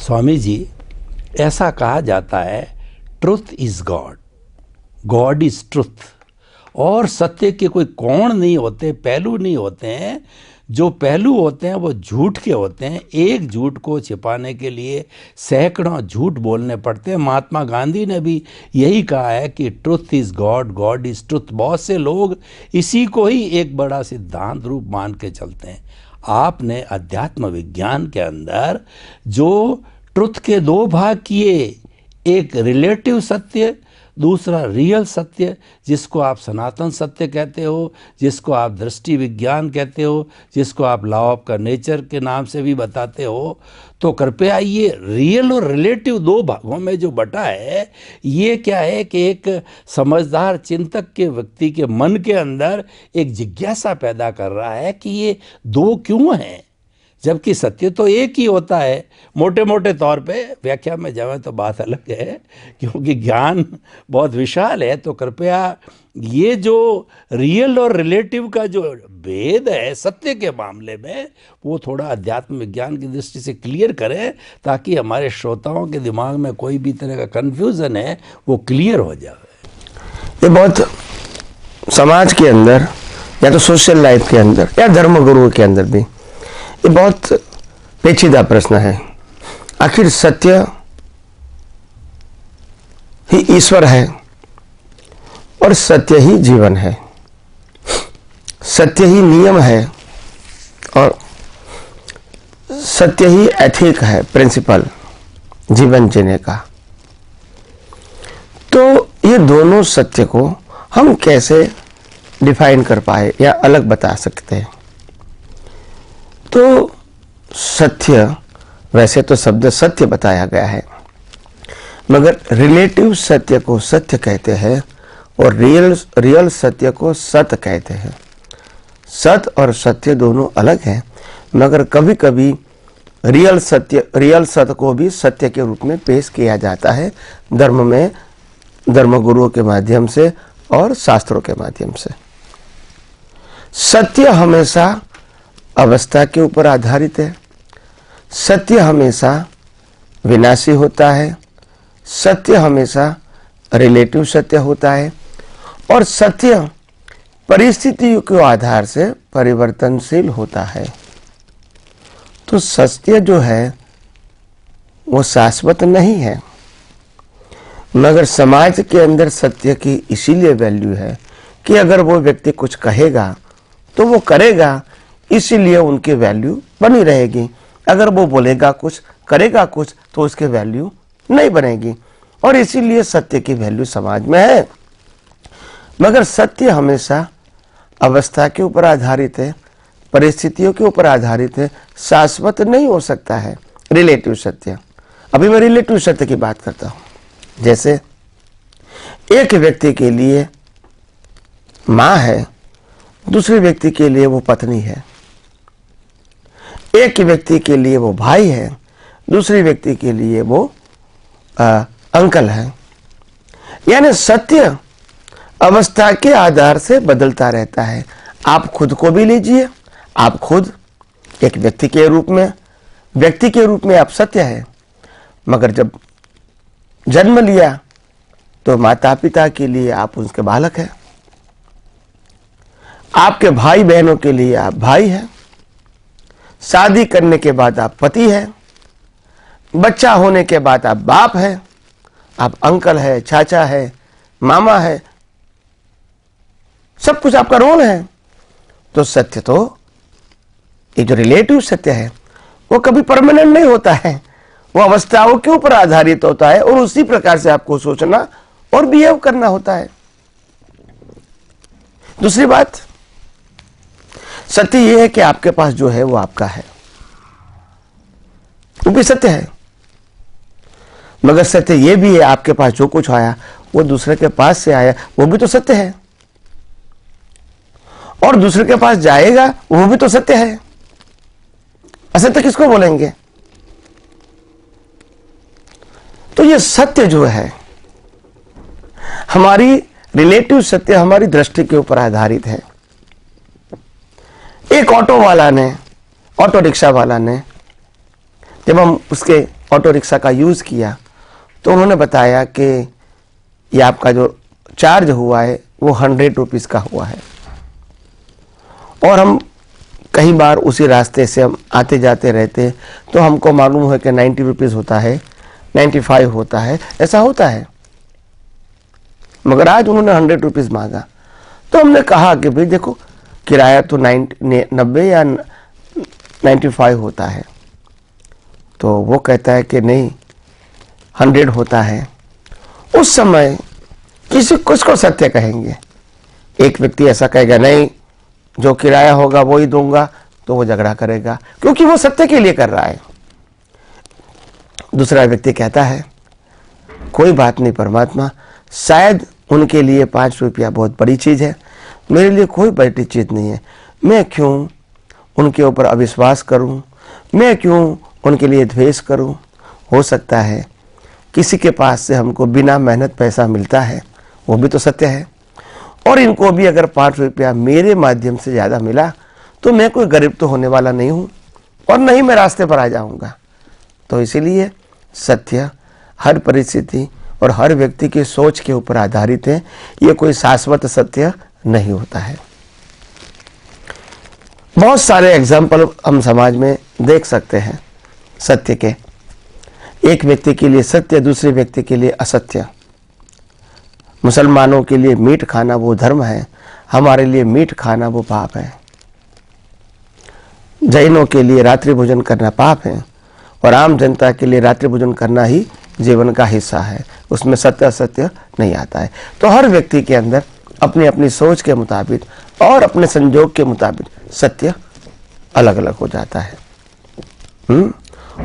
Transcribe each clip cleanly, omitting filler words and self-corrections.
स्वामी जी, ऐसा कहा जाता है truth is God, God is truth. और सत्य के कोई कोण नहीं होते, पहलू नहीं होते हैं। जो पहलू होते हैं वो झूठ के होते हैं। एक झूठ को छिपाने के लिए सैकड़ों झूठ बोलने पड़ते हैं। महात्मा गांधी ने भी यही कहा है कि truth is God, God is truth. बहुत से लोग इसी को ही एक बड़ा सिद्धांत रूप मान के चलते हैं। आपने अध्यात्म विज्ञान के अंदर जो ट्रुथ के दो भाग किए, एक रिलेटिव सत्य, दूसरा रियल सत्य, जिसको आप सनातन सत्य कहते हो, जिसको आप दृष्टि विज्ञान कहते हो, जिसको आप लॉ ऑफ का नेचर के नाम से भी बताते हो। तो कृपया ये रियल और रिलेटिव दो भागों में जो बटा है, ये क्या है कि एक समझदार चिंतक के व्यक्ति के मन के अंदर एक जिज्ञासा पैदा कर रहा है कि ये दो क्यों हैं, जबकि सत्य तो एक ही होता है। मोटे मोटे तौर पे व्याख्या में जाए तो बात अलग है, क्योंकि ज्ञान बहुत विशाल है। तो कृपया ये जो रियल और रिलेटिव का जो भेद है सत्य के मामले में, वो थोड़ा अध्यात्म विज्ञान की दृष्टि से क्लियर करें, ताकि हमारे श्रोताओं के दिमाग में कोई भी तरह का कन्फ्यूज़न है वो क्लियर हो जाए। ये बहुत समाज के अंदर या तो सोशल लाइफ के अंदर या धर्मगुरुओं के अंदर भी ये बहुत पेचीदा प्रश्न है। आखिर सत्य ही ईश्वर है और सत्य ही जीवन है, सत्य ही नियम है और सत्य ही एथिक है, प्रिंसिपल जीवन जीने का। तो ये दोनों सत्य को हम कैसे डिफाइन कर पाए या अलग बता सकते हैं? तो सत्य, वैसे तो शब्द सत्य बताया गया है, मगर रिलेटिव सत्य को सत्य कहते हैं और रियल सत्य को सत्य कहते हैं। सत्य और सत्य दोनों अलग हैं, मगर कभी कभी रियल सत्य को भी सत्य के रूप में पेश किया जाता है धर्म में, धर्मगुरुओं के माध्यम से और शास्त्रों के माध्यम से। सत्य हमेशा अवस्था के ऊपर आधारित है, सत्य हमेशा विनाशी होता है, सत्य हमेशा रिलेटिव सत्य होता है और सत्य परिस्थितियों के आधार से परिवर्तनशील होता है। तो सत्य जो है वो शाश्वत नहीं है, मगर समाज के अंदर सत्य की इसीलिए वैल्यू है कि अगर वो व्यक्ति कुछ कहेगा तो वो करेगा, इसीलिए उनकी वैल्यू बनी रहेगी। अगर वो बोलेगा कुछ, करेगा कुछ, तो उसकी वैल्यू नहीं बनेगी, और इसीलिए सत्य की वैल्यू समाज में है। मगर सत्य हमेशा अवस्था के ऊपर आधारित है, परिस्थितियों के ऊपर आधारित है, शाश्वत नहीं हो सकता है। रिलेटिव सत्य, अभी मैं रिलेटिव सत्य की बात करता हूं। जैसे एक व्यक्ति के लिए मां है, दूसरे व्यक्ति के लिए वो पत्नी है। एक व्यक्ति के लिए वो भाई है, दूसरे व्यक्ति के लिए वो अंकल है। यानी सत्य अवस्था के आधार से बदलता रहता है। आप खुद को भी लीजिए, आप खुद एक व्यक्ति के रूप में आप सत्य है, मगर जब जन्म लिया तो माता पिता के लिए आप उनके बालक हैं, आपके भाई बहनों के लिए आप भाई हैं, शादी करने के बाद आप पति हैं, बच्चा होने के बाद आप बाप हैं, आप अंकल है, चाचा है, मामा है, सब कुछ आपका रोल है। तो सत्य, तो ये जो रिलेटिव सत्य है वो कभी परमानेंट नहीं होता है, वो अवस्थाओं के ऊपर आधारित होता है और उसी प्रकार से आपको सोचना और बिहेव करना होता है। दूसरी बात, सत्य यह है कि आपके पास जो है वो आपका है, वो भी सत्य है। मगर सत्य यह भी है आपके पास जो कुछ आया वो दूसरे के पास से आया, वो भी तो सत्य है। और दूसरे के पास जाएगा वो भी तो सत्य है। असत्य किसको बोलेंगे? तो ये सत्य जो है, हमारी रिलेटिव सत्य हमारी दृष्टि के ऊपर आधारित है। एक ऑटो रिक्शा वाला ने, जब हम उसके ऑटो रिक्शा का यूज़ किया तो उन्होंने बताया कि ये आपका जो चार्ज हुआ है वो 100 रुपीज़ का हुआ है, और हम कई बार उसी रास्ते से हम आते जाते रहते तो हमको मालूम है कि 90 रुपीज़ होता है, 95 होता है, ऐसा होता है, मगर आज उन्होंने 100 रुपीज़ मांगा। तो हमने कहा कि भाई देखो किराया तो 90 या 95 होता है, तो वो कहता है कि नहीं 100 होता है। उस समय किसको सत्य कहेंगे? एक व्यक्ति ऐसा कहेगा नहीं जो किराया होगा वो ही दूंगा, तो वो झगड़ा करेगा क्योंकि वो सत्य के लिए कर रहा है। दूसरा व्यक्ति कहता है कोई बात नहीं परमात्मा, शायद उनके लिए 5 रुपया बहुत बड़ी चीज़ है, मेरे लिए कोई बड़ी चीज़ नहीं है, मैं क्यों उनके ऊपर अविश्वास करूं, मैं क्यों उनके लिए द्वेष करूं। हो सकता है किसी के पास से हमको बिना मेहनत पैसा मिलता है, वो भी तो सत्य है, और इनको भी अगर 5 रुपया मेरे माध्यम से ज़्यादा मिला तो मैं कोई गरीब तो होने वाला नहीं हूँ और नहीं मैं रास्ते पर आ जाऊँगा। तो इसीलिए सत्य हर परिस्थिति और हर व्यक्ति की सोच के ऊपर आधारित है, ये कोई शाश्वत सत्य नहीं होता है। बहुत सारे एग्जाम्पल हम समाज में देख सकते हैं सत्य के। एक व्यक्ति के लिए सत्य, दूसरे व्यक्ति के लिए असत्य। मुसलमानों के लिए मीट खाना वो धर्म है, हमारे लिए मीट खाना वो पाप है। जैनों के लिए रात्रि भोजन करना पाप है और आम जनता के लिए रात्रि भोजन करना ही जीवन का हिस्सा है, उसमें सत्य असत्य नहीं आता है। तो हर व्यक्ति के अंदर अपनी अपनी सोच के मुताबिक और अपने संजोग के मुताबिक सत्य अलग अलग हो जाता है।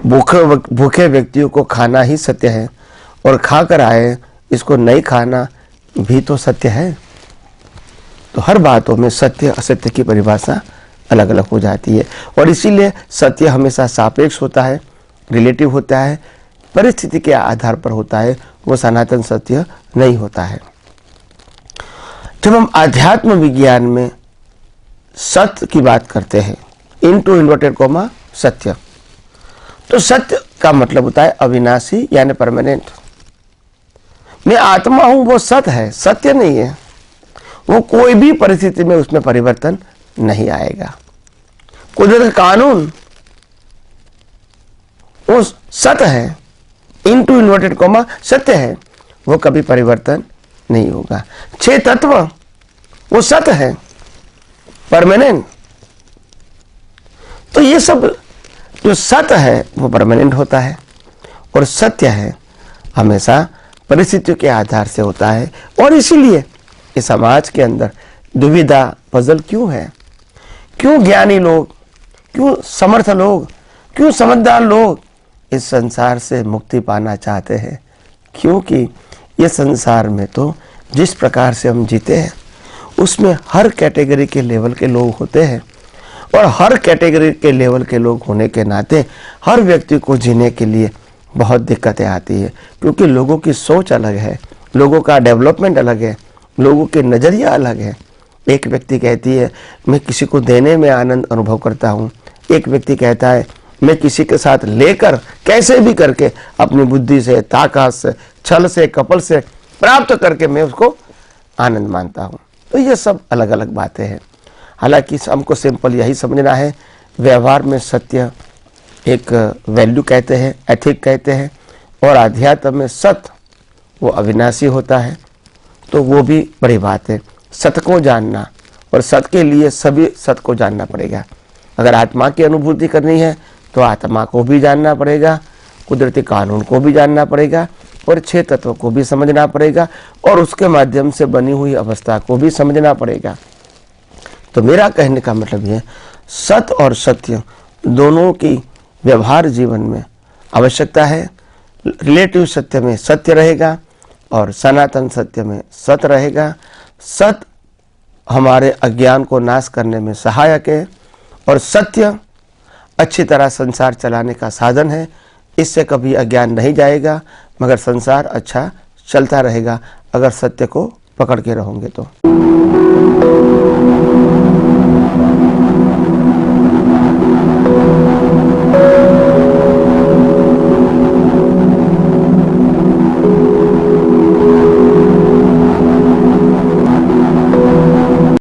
भूखे व्यक्तियों को खाना ही सत्य है और खाकर आए इसको नहीं खाना भी तो सत्य है। तो हर बातों में सत्य असत्य की परिभाषा अलग अलग हो जाती है और इसीलिए सत्य हमेशा सापेक्ष होता है, रिलेटिव होता है, परिस्थिति के आधार पर होता है, वो सनातन सत्य नहीं होता है। जब हम आध्यात्म विज्ञान में सत्य की बात करते हैं, इनटू इन्वर्टेड कोमा सत्य, तो सत्य का मतलब होता है अविनाशी यानी परमानेंट। मैं आत्मा हूं वो सत्य है, सत्य नहीं है, वो कोई भी परिस्थिति में उसमें परिवर्तन नहीं आएगा। कुदरत का कानून वो सत्य है, इनटू इन्वर्टेड कोमा सत्य है, वो कभी परिवर्तन नहीं होगा। 6 तत्व वो सत्य है, परमानेंट। तो ये सब जो सत्य है वो परमानेंट होता है और सत्य है हमेशा परिस्थितियों के आधार से होता है। और इसीलिए इस समाज के अंदर दुविधा पजल क्यों है? क्यों ज्ञानी लोग, क्यों समर्थ लोग, क्यों समझदार लोग इस संसार से मुक्ति पाना चाहते हैं? क्योंकि ये संसार में तो जिस प्रकार से हम जीते हैं उसमें हर कैटेगरी के लेवल के लोग होते हैं और हर कैटेगरी के लेवल के लोग होने के नाते हर व्यक्ति को जीने के लिए बहुत दिक्कतें आती है, क्योंकि लोगों की सोच अलग है, लोगों का डेवलपमेंट अलग है, लोगों के नज़रिया अलग है। एक व्यक्ति कहती है मैं किसी को देने में आनंद अनुभव करता हूँ, एक व्यक्ति कहता है मैं किसी के साथ लेकर कैसे भी करके अपनी बुद्धि से, ताकत से, छल से, कपल से प्राप्त करके मैं उसको आनंद मानता हूँ। तो ये सब अलग अलग बातें हैं। हालांकि हमको सिंपल यही समझना है, व्यवहार में सत्य एक वैल्यू कहते हैं, एथिक कहते हैं, और अध्यात्म में सत्य वो अविनाशी होता है। तो वो भी बड़ी बात है, सत्य को जानना, और सत्य के लिए सभी सत्य को जानना पड़ेगा। अगर आत्मा की अनुभूति करनी है तो आत्मा को भी जानना पड़ेगा, कुदरती कानून को भी जानना पड़ेगा और 6 तत्वों को भी समझना पड़ेगा और उसके माध्यम से बनी हुई अवस्था को भी समझना पड़ेगा। तो मेरा कहने का मतलब यह, सत्य और सत्य दोनों की व्यवहार जीवन में आवश्यकता है। रिलेटिव सत्य में सत्य रहेगा और सनातन सत्य में सत्य रहेगा। सत्य हमारे अज्ञान को नाश करने में सहायक है और सत्य अच्छी तरह संसार चलाने का साधन है। इससे कभी अज्ञान नहीं जाएगा, मगर संसार अच्छा चलता रहेगा अगर सत्य को पकड़ के रहोगे तो।